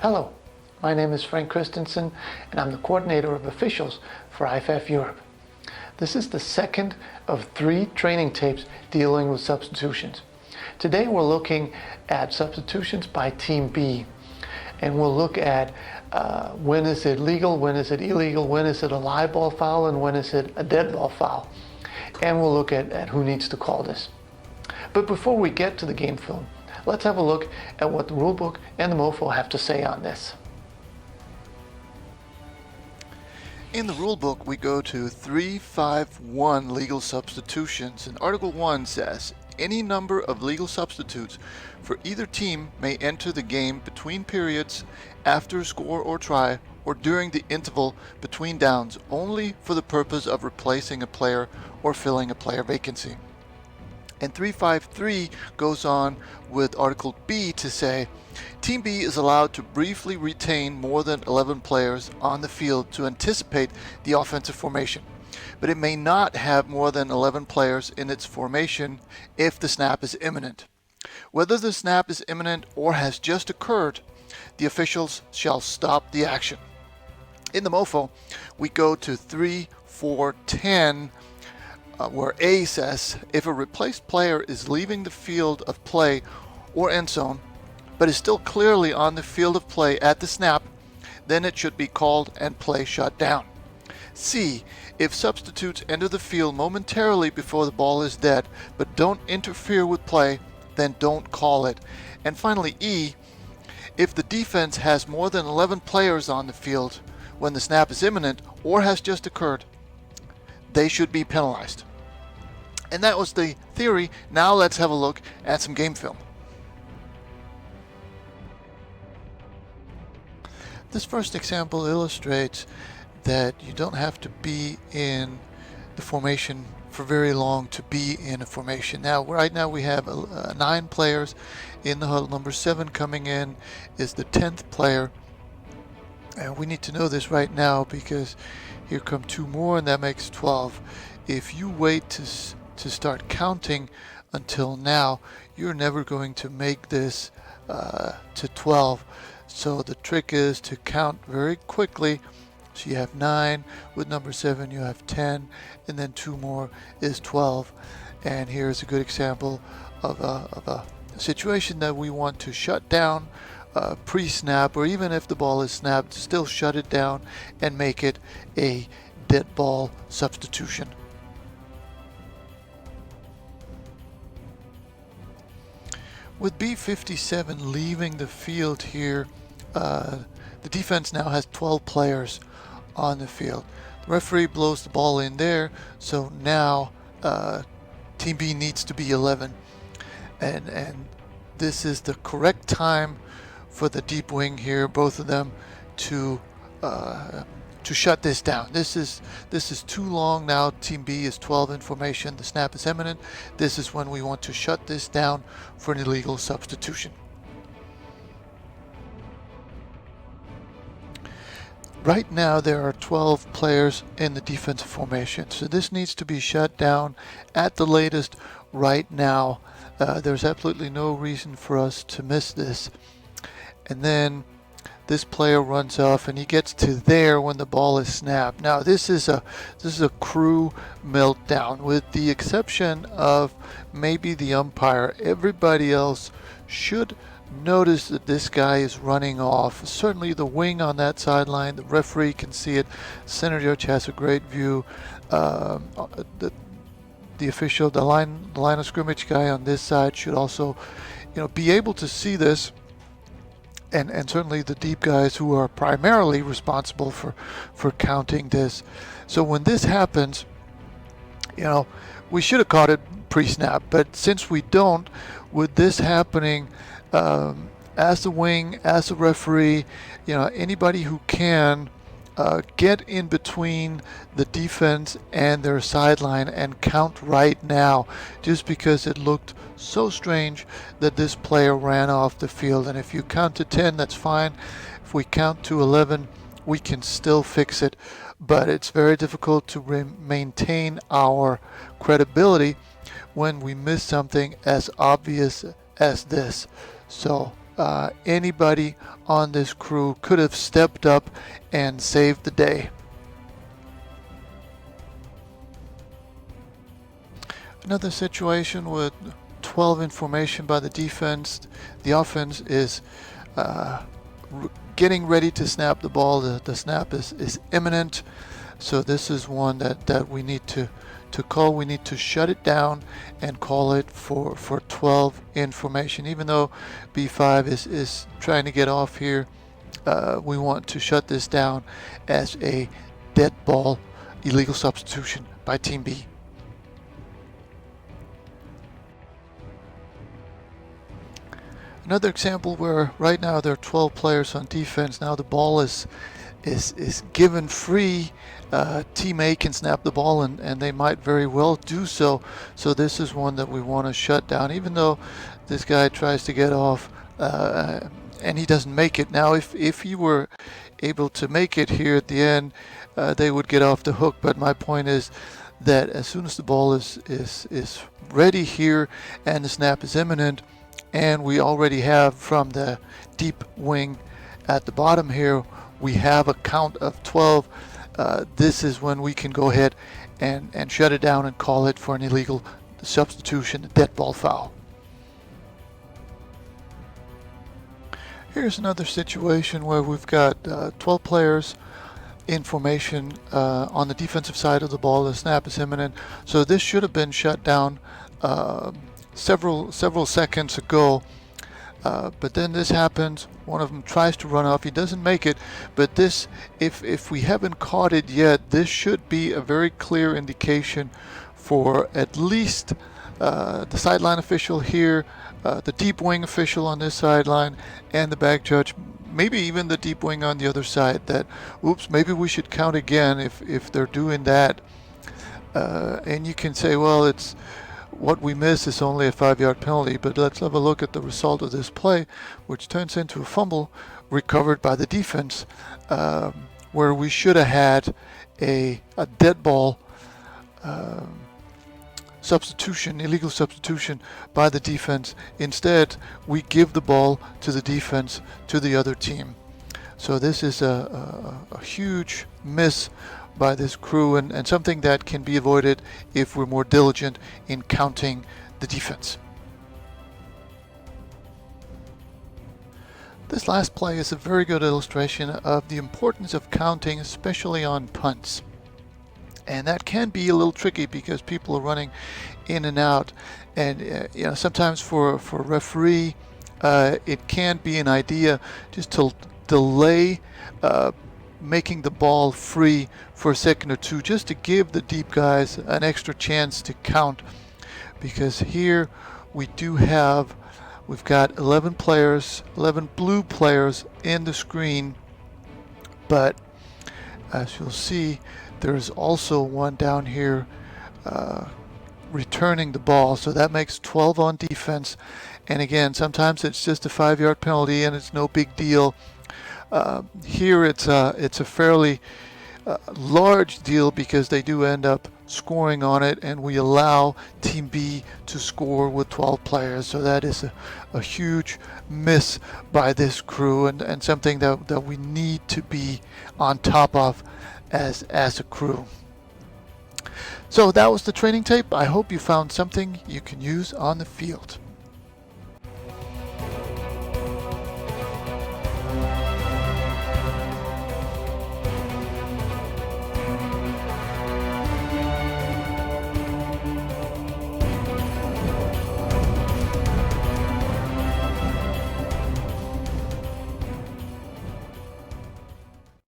Hello, my name is Frank Christensen and I'm the coordinator of officials for IFAF Europe. This is the second of 3 training tapes dealing with substitutions. Today we're looking at substitutions by Team B, and we'll look at when is it legal, when is it illegal, when is it a live ball foul, and when is it a dead ball foul. And we'll look at who needs to call this. But before we get to the game film, let's have a look at what the rulebook and the MOFO have to say on this. In the rulebook, we go to 351 legal substitutions, and Article 1 says, any number of legal substitutes for either team may enter the game between periods, after a score or try, or during the interval between downs, only for the purpose of replacing a player or filling a player vacancy. And 353 goes on with Article B to say, Team B is allowed to briefly retain more than 11 players on the field to anticipate the offensive formation, but it may not have more than 11 players in its formation if the snap is imminent. Whether the snap is imminent or has just occurred, the officials shall stop the action. In the MOFO, we go to 3410, where A says, if a replaced player is leaving the field of play or end zone, but is still clearly on the field of play at the snap, then it should be called and play shut down. C, if substitutes enter the field momentarily before the ball is dead, but don't interfere with play, then don't call it. And finally E, if the defense has more than 11 players on the field when the snap is imminent or has just occurred, they should be penalized. And that was the theory. Now let's have a look at some game film. This first example illustrates that you don't have to be in the formation for very long to be in a formation. Now, right now we have 9 players in the huddle. Number 7 coming in is the 10th player. And we need to know this right now because here come 2 more and that makes 12. If you wait to start counting until now, you're never going to make this to 12. So the trick is to count very quickly. So you have 9, with number 7 you have 10, and then 2 more is 12. And here's a good example of a situation that we want to shut down pre-snap, or even if the ball is snapped, still shut it down and make it a dead ball substitution. With B57 leaving the field here, the defense now has 12 players on the field. The referee blows the ball in there, so now Team B needs to be 11. And this is the correct time for the deep wing here, both of them, to shut this down. This is too long now. Team B is 12 in formation. The snap is imminent. This is when we want to shut this down for an illegal substitution. Right now there are 12 players in the defensive formation, so this needs to be shut down at the latest right now. There's absolutely no reason for us to miss this. And then this player runs off and he gets to there when the ball is snapped. Now this is a crew meltdown, with the exception of maybe the umpire. Everybody else should notice that this guy is running off. Certainly the wing on that sideline, the referee can see it. Center judge has a great view. The official, the line of scrimmage guy on this side should also, be able to see this. And certainly the deep guys who are primarily responsible for counting this. So when this happens, we should have caught it pre-snap, but since we don't, with this happening, as the wing, as the referee, anybody who can get in between the defense and their sideline and count right now, just because it looked so strange that this player ran off the field. And if you count to 10, that's fine. If we count to 11, we can still fix it, but it's very difficult to maintain our credibility when we miss something as obvious as this. So anybody on this crew could have stepped up and saved the day. Another situation with 12 in formation by the defense. The offense is getting ready to snap the ball. The snap is imminent. So this is one that we need to call. We need to shut it down and call it for 12 in formation. Even though B5 is trying to get off here, we want to shut this down as a dead ball illegal substitution by Team B. Another example where right now there are 12 players on defense. Now the ball is given free. Team A can snap the ball, and they might very well do so. So this is one that we want to shut down, even though this guy tries to get off and he doesn't make it. Now if he were able to make it here at the end, they would get off the hook. But my point is that as soon as the ball is ready here and the snap is imminent, and we already have from the deep wing at the bottom here, we have a count of 12. This is when we can go ahead and shut it down and call it for an illegal substitution, a dead ball foul. Here's another situation where we've got 12 players in formation on the defensive side of the ball. The snap is imminent, so this should have been shut down several seconds ago, but then this happens. One of them tries to run off. He doesn't make it, but this, if we haven't caught it yet, this should be a very clear indication for at least the sideline official here, the deep wing official on this sideline, and the back judge, maybe even the deep wing on the other side, that oops, maybe we should count again if they're doing that. And you can say, well, it's what we miss is only a 5-yard penalty, but let's have a look at the result of this play, which turns into a fumble recovered by the defense, where we should have had a dead ball substitution, illegal substitution by the defense. Instead, we give the ball to the defense, to the other team. So this is a huge miss by this crew, and something that can be avoided if we're more diligent in counting the defense. This last play is a very good illustration of the importance of counting, especially on punts. And that can be a little tricky because people are running in and out, and sometimes for a referee it can be an idea just to delay making the ball free for a second or two, just to give the deep guys an extra chance to count, because here we've got 11 players, 11 blue players in the screen, but as you'll see, there's also one down here returning the ball, so that makes 12 on defense. And again, sometimes it's just a 5-yard penalty and it's no big deal. Here it's a fairly large deal because they do end up scoring on it, and we allow Team B to score with 12 players. So that is a huge miss by this crew, and something that we need to be on top of as a crew. So that was the training tape. I hope you found something you can use on the field.